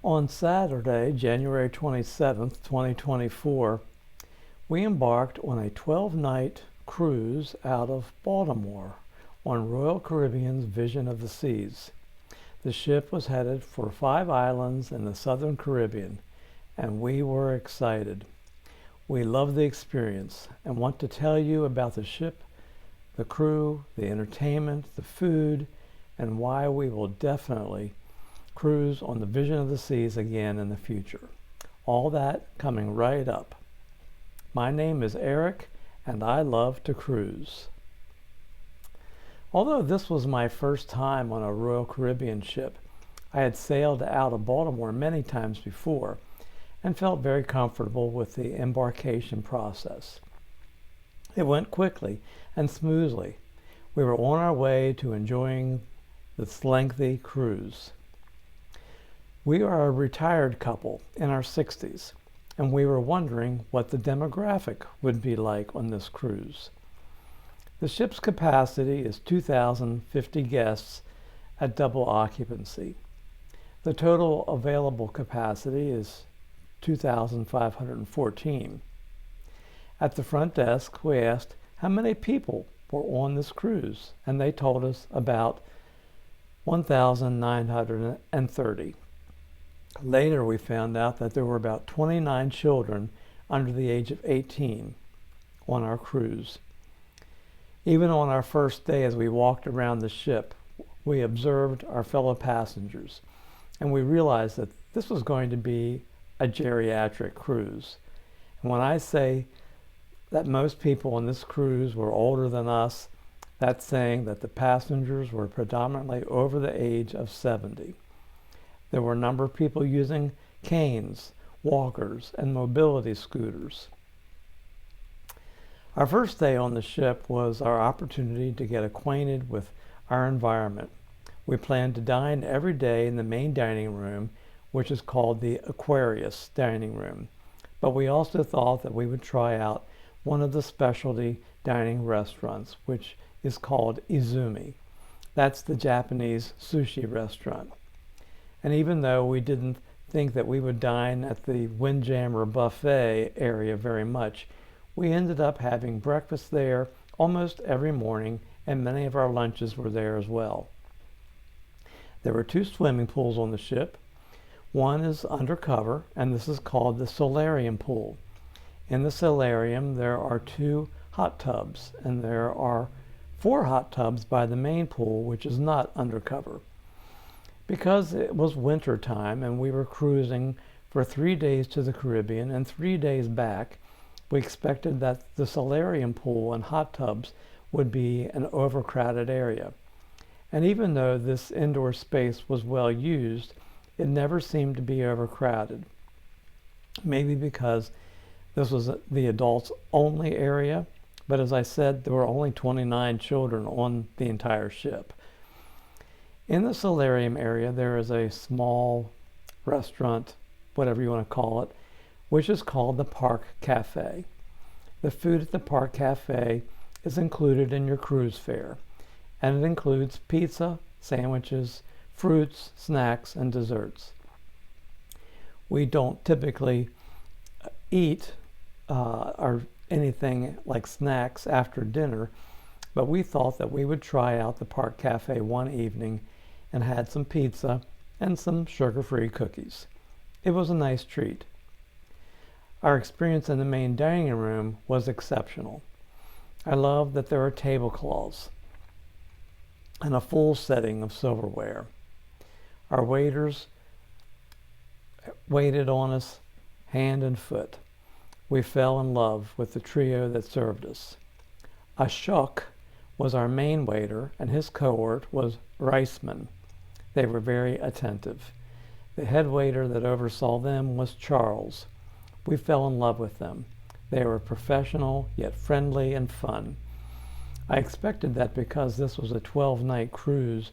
On Saturday, January 27th, 2024, we embarked on a 12-night cruise out of Baltimore on Royal Caribbean's Vision of the Seas. The ship was headed for 5 islands in the southern Caribbean, and we were excited. We loved the experience and want to tell you about the ship, the crew, the entertainment, the food, and why we will definitely cruise on the Vision of the Seas again in the future. All that coming right up. My name is Eric, and I love to cruise. Although this was my first time on a Royal Caribbean ship, I had sailed out of Baltimore many times before and felt very comfortable with the embarkation process. It went quickly and smoothly. We were on our way to enjoying this lengthy cruise. We are a retired couple in our 60s, and we were wondering what the demographic would be like on this cruise. The ship's capacity is 2,050 guests at double occupancy. The total available capacity is 2,514. At the front desk, we asked how many people were on this cruise, and they told us about 1,930. Later, we found out that there were about 29 children under the age of 18 on our cruise. Even on our first day, as we walked around the ship, we observed our fellow passengers, and we realized that this was going to be a geriatric cruise. And when I say that most people on this cruise were older than us, that's saying that the passengers were predominantly over the age of 70. There were a number of people using canes, walkers, and mobility scooters. Our first day on the ship was our opportunity to get acquainted with our environment. We planned to dine every day in the main dining room, which is called the Aquarius dining room. But we also thought that we would try out one of the specialty dining restaurants, which is called Izumi. That's the Japanese sushi restaurant. And even though we didn't think that we would dine at the Windjammer buffet area very much, we ended up having breakfast there almost every morning, and many of our lunches were there as well. There were 2 swimming pools on the ship. One is undercover, and this is called the solarium pool. In the solarium, there are 2 hot tubs, and there are 4 hot tubs by the main pool, which is not undercover. Because it was winter time and we were cruising for 3 days to the Caribbean and 3 days back, we expected that the solarium pool and hot tubs would be an overcrowded area. And even though this indoor space was well used, it never seemed to be overcrowded. Maybe because this was the adults only area, but as I said, there were only 29 children on the entire ship. In the solarium area, there is a small restaurant, whatever you want to call it, which is called the Park Cafe. The food at the Park Cafe is included in your cruise fare, and it includes pizza, sandwiches, fruits, snacks, and desserts. We don't typically eat or anything like snacks after dinner, but we thought that we would try out the Park Cafe one evening and had some pizza and some sugar-free cookies. It was a nice treat. Our experience in the main dining room was exceptional. I love that there are tablecloths and a full setting of silverware. Our waiters waited on us hand and foot. We fell in love with the trio that served us. Ashok was our main waiter, and his cohort was ricemen. They were very attentive. The head waiter that oversaw them was Charles. We fell in love with them. They were professional, yet friendly and fun. I expected that because this was a 12-night cruise,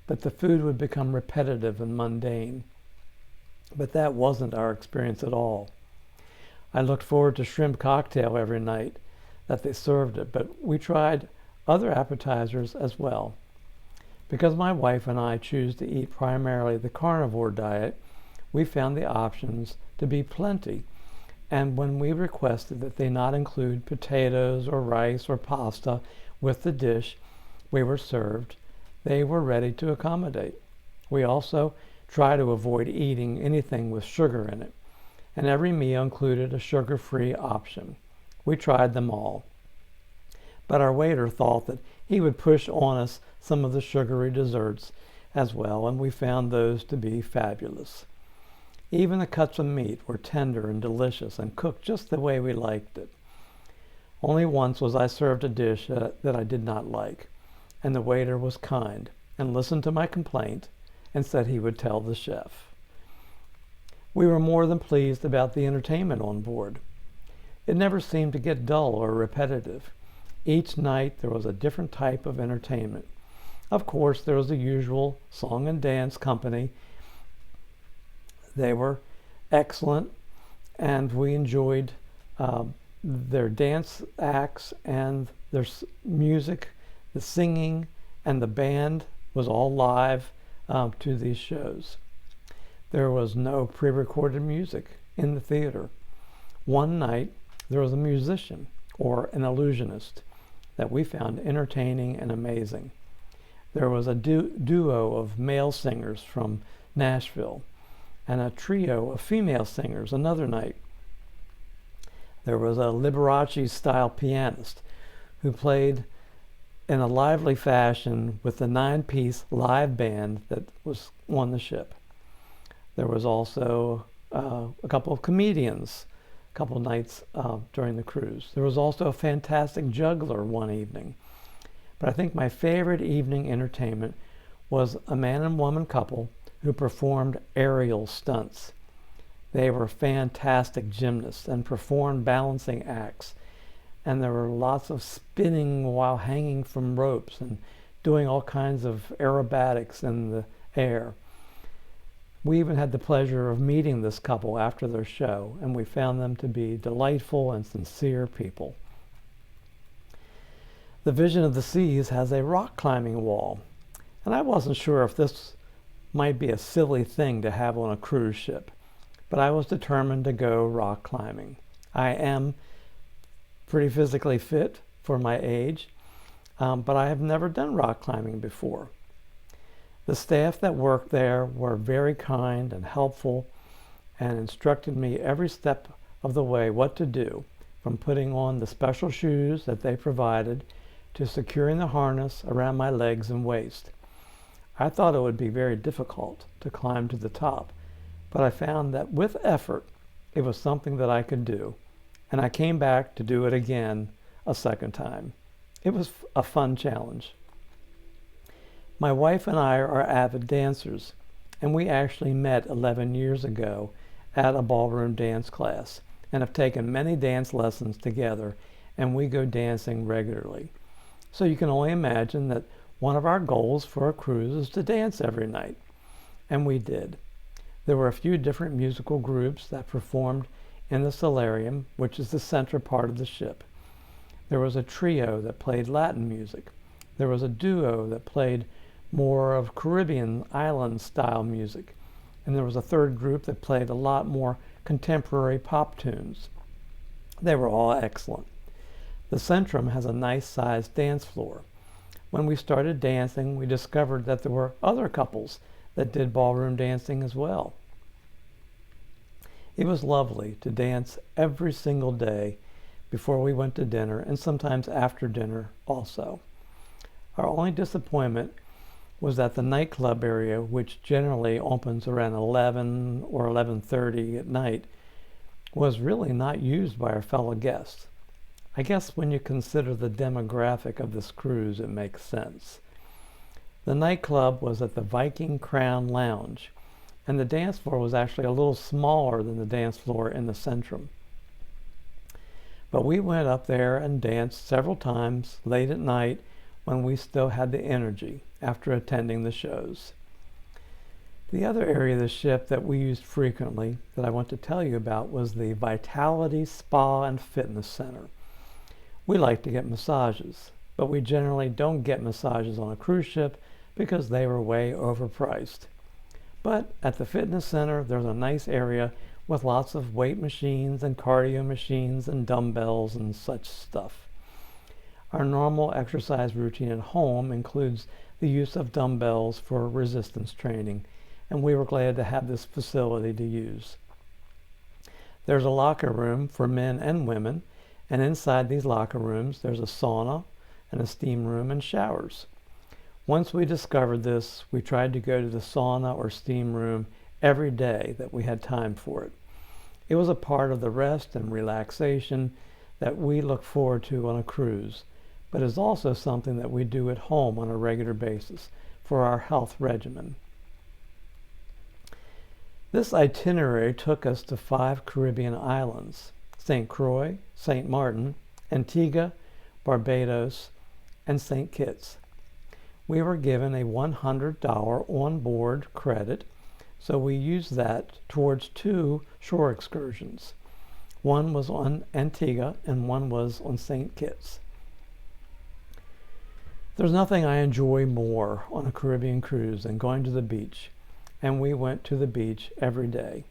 that the food would become repetitive and mundane. But that wasn't our experience at all. I looked forward to shrimp cocktail every night that they served it, but we tried other appetizers as well. Because my wife and I choose to eat primarily the carnivore diet, we found the options to be plenty, and when we requested that they not include potatoes or rice or pasta with the dish we were served, they were ready to accommodate. We also try to avoid eating anything with sugar in it, and every meal included a sugar-free option. We tried them all, but our waiter thought that he would push on us some of the sugary desserts as well, and we found those to be fabulous. Even the cuts of meat were tender and delicious and cooked just the way we liked it. Only once was I served a dish that I did not like, and the waiter was kind and listened to my complaint and said he would tell the chef. We were more than pleased about the entertainment on board. It never seemed to get dull or repetitive. Each night there was a different type of entertainment. Of course, there was the usual song and dance company. They were excellent, and we enjoyed their dance acts and their music. The singing and the band was all live to these shows. There was no pre-recorded music in the theater. One night, there was a musician or an illusionist that we found entertaining and amazing. There was a duo of male singers from Nashville and a trio of female singers another night. There was a Liberace-style pianist who played in a lively fashion with the 9-piece live band that was on the ship. There was also a couple of comedians a couple nights during the cruise. There was also a fantastic juggler one evening. But I think my favorite evening entertainment was a man and woman couple who performed aerial stunts. They were fantastic gymnasts and performed balancing acts. And there were lots of spinning while hanging from ropes and doing all kinds of aerobatics in the air. We even had the pleasure of meeting this couple after their show, and we found them to be delightful and sincere people. The Vision of the Seas has a rock climbing wall, and I wasn't sure if this might be a silly thing to have on a cruise ship, but I was determined to go rock climbing. I am pretty physically fit for my age, but I have never done rock climbing before. The staff that worked there were very kind and helpful and instructed me every step of the way what to do, from putting on the special shoes that they provided to securing the harness around my legs and waist. I thought it would be very difficult to climb to the top, but I found that with effort, it was something that I could do, and I came back to do it again a second time. It was a fun challenge. My wife and I are avid dancers, and we actually met 11 years ago at a ballroom dance class and have taken many dance lessons together, and we go dancing regularly. So you can only imagine that one of our goals for a cruise is to dance every night, and we did. There were a few different musical groups that performed in the solarium, which is the center part of the ship. There was a trio that played Latin music. There was a duo that played more of Caribbean island style music, and there was a third group that played a lot more contemporary pop tunes. They were all excellent. The Centrum has a nice sized dance floor. When we started dancing, we discovered that there were other couples that did ballroom dancing as well. It was lovely to dance every single day before we went to dinner, and sometimes after dinner also. Our only disappointment was that the nightclub area, which generally opens around 11 or 11:30 at night, was really not used by our fellow guests. I guess when you consider the demographic of this cruise, it makes sense. The nightclub was at the Viking Crown Lounge, and the dance floor was actually a little smaller than the dance floor in the Centrum. But we went up there and danced several times late at night when we still had the energy after attending the shows. The other area of the ship that we used frequently that I want to tell you about was the Vitality Spa and Fitness Center. We like to get massages, but we generally don't get massages on a cruise ship because they were way overpriced. But at the fitness center, there's a nice area with lots of weight machines and cardio machines and dumbbells and such stuff. Our normal exercise routine at home includes the use of dumbbells for resistance training, and we were glad to have this facility to use. There's a locker room for men and women, and inside these locker rooms there's a sauna and a steam room and showers. Once we discovered this, we tried to go to the sauna or steam room every day that we had time for it. It was a part of the rest and relaxation that we look forward to on a cruise, but is also something that we do at home on a regular basis for our health regimen. This itinerary took us to 5 Caribbean islands: St. Croix, St. Martin, Antigua, Barbados, and St. Kitts. We were given a $100 on-board credit, so we used that towards 2 shore excursions. One was on Antiga and one was on St. Kitts. There's nothing I enjoy more on a Caribbean cruise than going to the beach, and we went to the beach every day.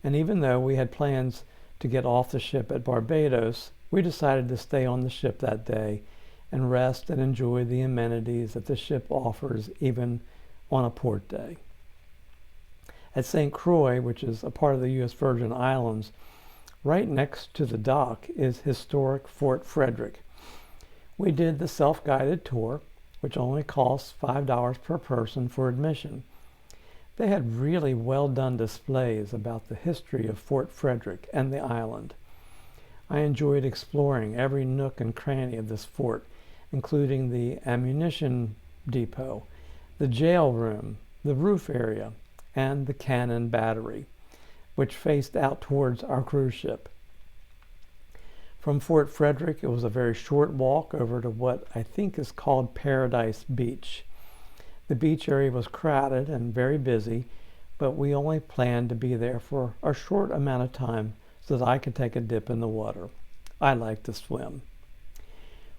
And even though we had plans to get off the ship at Barbados, we decided to stay on the ship that day and rest and enjoy the amenities that the ship offers even on a port day. At St. Croix, which is a part of the U.S. Virgin Islands, right next to the dock is historic Fort Frederick. We did the self-guided tour, which only costs $5 per person for admission. They had really well done displays about the history of Fort Frederick and the island. I enjoyed exploring every nook and cranny of this fort, including the ammunition depot, the jail room, the roof area, and the cannon battery, which faced out towards our cruise ship. From Fort Frederick, it was a very short walk over to what I think is called Paradise Beach. The beach area was crowded and very busy, but we only planned to be there for a short amount of time so that I could take a dip in the water. I like to swim.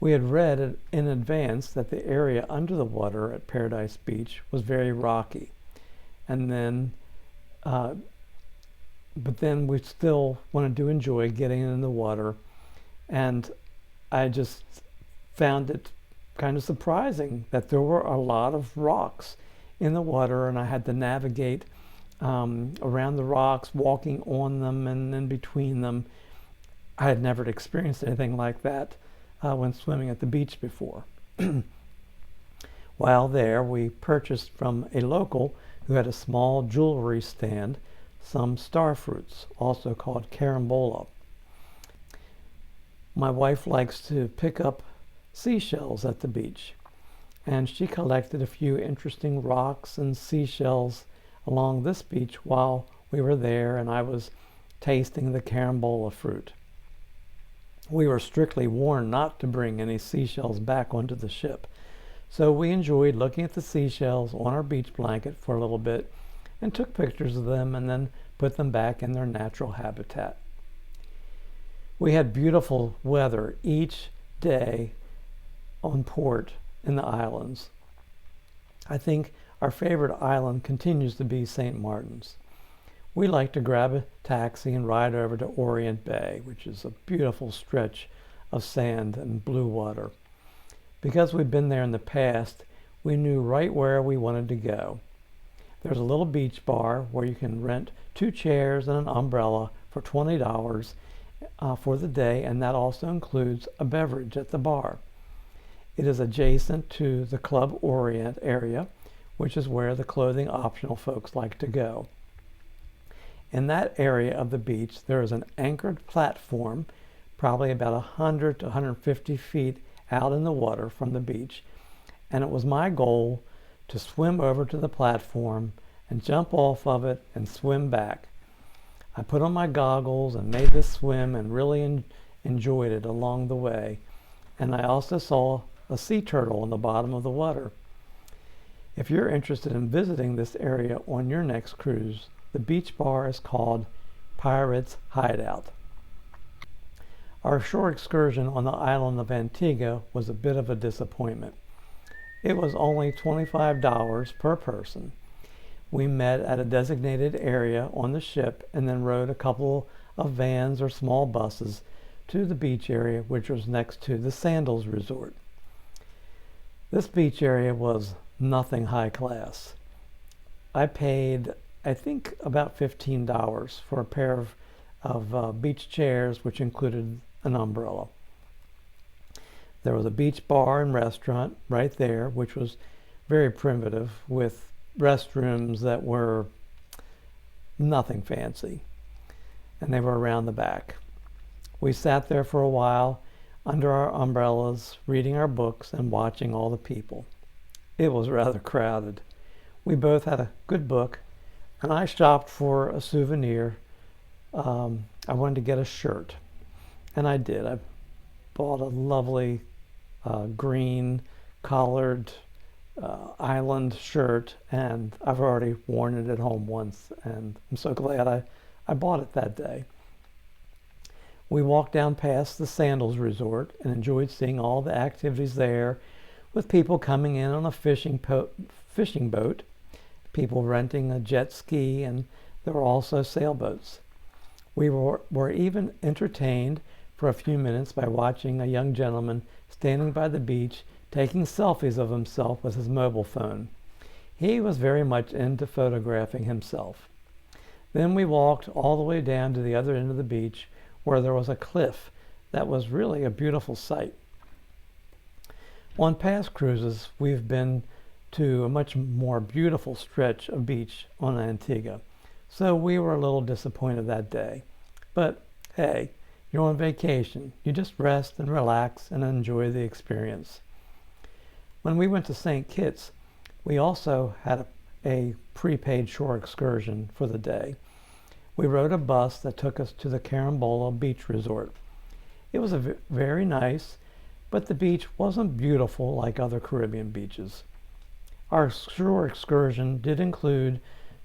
We had read in advance that the area under the water at Paradise Beach was very rocky, and then but then we still wanted to enjoy getting in the water, and I just found it kind of surprising that there were a lot of rocks in the water, and I had to navigate around the rocks, walking on them and in between them. I had never experienced anything like that when swimming at the beach before. While there, we purchased from a local who had a small jewelry stand some star fruits, also called carambola. My wife likes to pick up seashells at the beach, and she collected a few interesting rocks and seashells along this beach while we were there, and I was tasting the carambola fruit. We were strictly warned not to bring any seashells back onto the ship, so we enjoyed looking at the seashells on our beach blanket for a little bit and took pictures of them and then put them back in their natural habitat. We had beautiful weather each day on port in the islands. I think our favorite island continues to be St. Martin's. We like to grab a taxi and ride over to Orient Bay, which is a beautiful stretch of sand and blue water. Because we'd been there in the past, we knew right where we wanted to go. There's a little beach bar where you can rent 2 chairs and an umbrella for $20 for the day, and that also includes a beverage at the bar. It is adjacent to the Club Orient area, which is where the clothing optional folks like to go. In that area of the beach, there is an anchored platform, probably about 100 to 150 feet out in the water from the beach, and it was my goal to swim over to the platform and jump off of it and swim back. I put on my goggles and made this swim and really enjoyed it along the way, and I also saw a sea turtle on the bottom of the water. If you're interested in visiting this area on your next cruise, the beach bar is called Pirate's Hideout. Our shore excursion on the island of Antigua was a bit of a disappointment. It was only $25 per person. We met at a designated area on the ship and then rode a couple of vans or small buses to the beach area, which was next to the Sandals Resort. This beach area was nothing high class. I paid, I think, about $15 for a pair of beach chairs, which included an umbrella. There was a beach bar and restaurant right there, which was very primitive, with restrooms that were nothing fancy, and they were around the back. We sat there for a while under our umbrellas, reading our books and watching all the people. It was rather crowded. We both had a good book, and I shopped for a souvenir. I wanted to get a shirt, and I did. I bought a lovely green collared island shirt, and I've already worn it at home once, and I'm so glad I bought it that day. We walked down past the Sandals Resort and enjoyed seeing all the activities there, with people coming in on a fishing boat, people renting a jet ski, and there were also sailboats. We were even entertained for a few minutes by watching a young gentleman standing by the beach taking selfies of himself with his mobile phone. He was very much into photographing himself. Then we walked all the way down to the other end of the beach, where there was a cliff that was really a beautiful sight. On past cruises, we've been to a much more beautiful stretch of beach on Antiga, so we were a little disappointed that day. But hey, you're on vacation. You just rest and relax and enjoy the experience. When we went to St. Kitts, we also had a prepaid shore excursion for the day. We rode a bus that took us to the Carambola Beach Resort. It was very nice, but the beach wasn't beautiful like other Caribbean beaches. Our shore excursion did include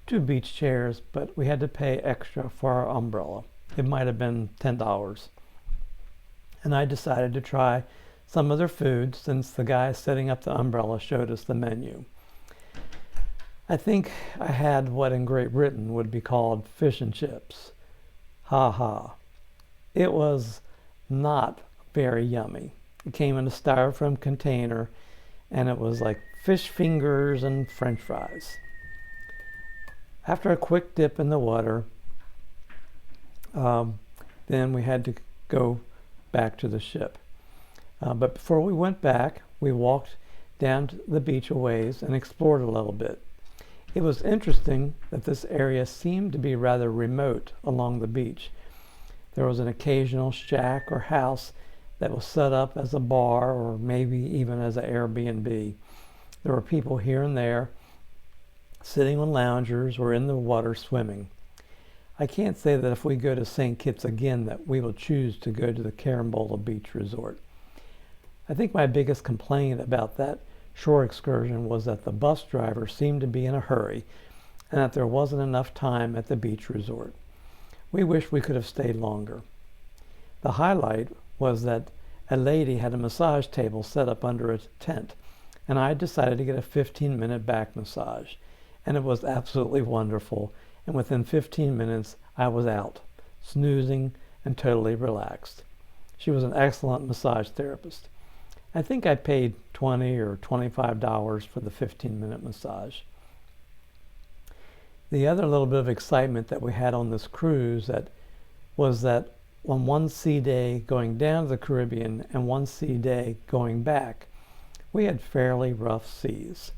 2 beach chairs, but we had to pay extra for our umbrella. It might have been $10. And I decided to try some of their food since the guy setting up the umbrella showed us the menu. I think I had what in Great Britain would be called fish and chips. Ha ha. It was not very yummy. It came in a styrofoam container, and it was like fish fingers and French fries. After a quick dip in the water, then we had to go back to the ship. But before we went back, we walked down to the beach a ways and explored a little bit. It was interesting that this area seemed to be rather remote along the beach. There was an occasional shack or house that was set up as a bar or maybe even as an Airbnb. There were people here and there sitting on loungers or in the water swimming. I can't say that if we go to St. Kitts again that we will choose to go to the Carambola Beach Resort. I think my biggest complaint about that shore excursion was that the bus driver seemed to be in a hurry and that there wasn't enough time at the beach resort. We wish we could have stayed longer. The highlight was that a lady had a massage table set up under a tent, and I decided to get a 15-minute back massage, and it was absolutely wonderful, and within 15 minutes I was out, snoozing and totally relaxed. She was an excellent massage therapist. I think I paid $20 or $25 for the 15-minute massage. The other little bit of excitement that we had on this cruise was that on one sea day going down to the Caribbean and one sea day going back, we had fairly rough seas.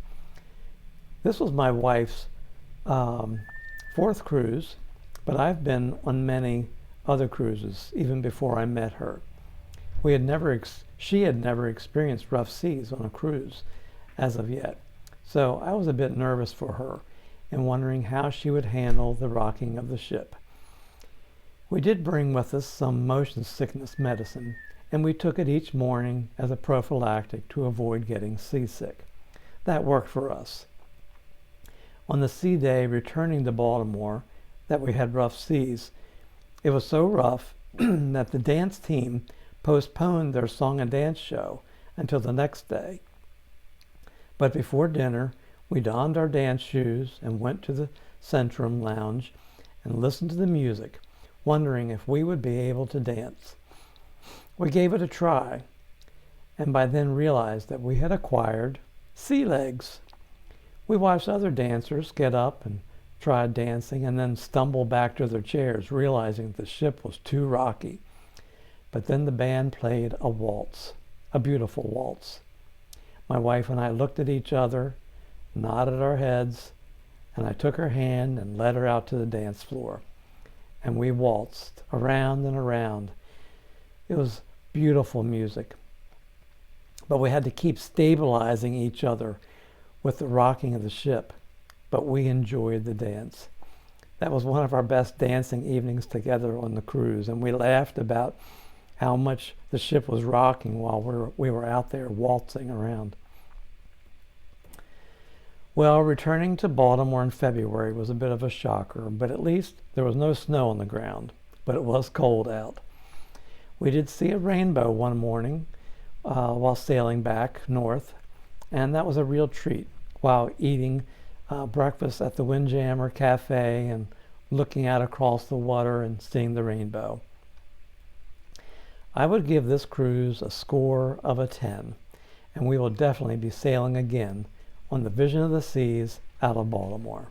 This was my wife's 4th cruise, but I've been on many other cruises even before I met her. She had never experienced rough seas on a cruise as of yet, so I was a bit nervous for her and wondering how she would handle the rocking of the ship. We did bring with us some motion sickness medicine, and we took it each morning as a prophylactic to avoid getting seasick. That worked for us. On the sea day returning to Baltimore that we had rough seas, it was so rough that the dance team postponed their song and dance show until the next day. But before dinner, We donned our dance shoes and went to the Centrum Lounge and listened to the music, wondering if we would be able to dance. We gave it a try, and by then realized that we had acquired sea legs. We watched other dancers get up and tried dancing and then stumble back to their chairs, realizing the ship was too rocky. But then the band played a waltz, a beautiful waltz. My wife and I looked at each other, nodded our heads, and I took her hand and led her out to the dance floor. And we waltzed around and around. It was beautiful music. But we had to keep stabilizing each other with the rocking of the ship. But we enjoyed the dance. That was one of our best dancing evenings together on the cruise, and we laughed about how much the ship was rocking while we were out there waltzing around. Well, returning to Baltimore in February was a bit of a shocker, but at least there was no snow on the ground, but it was cold out. We did see a rainbow one morning while sailing back north, and that was a real treat while eating breakfast at the Windjammer Cafe and looking out across the water and seeing the rainbow. I would give this cruise a score of a 10, and we will definitely be sailing again on the Vision of the Seas out of Baltimore.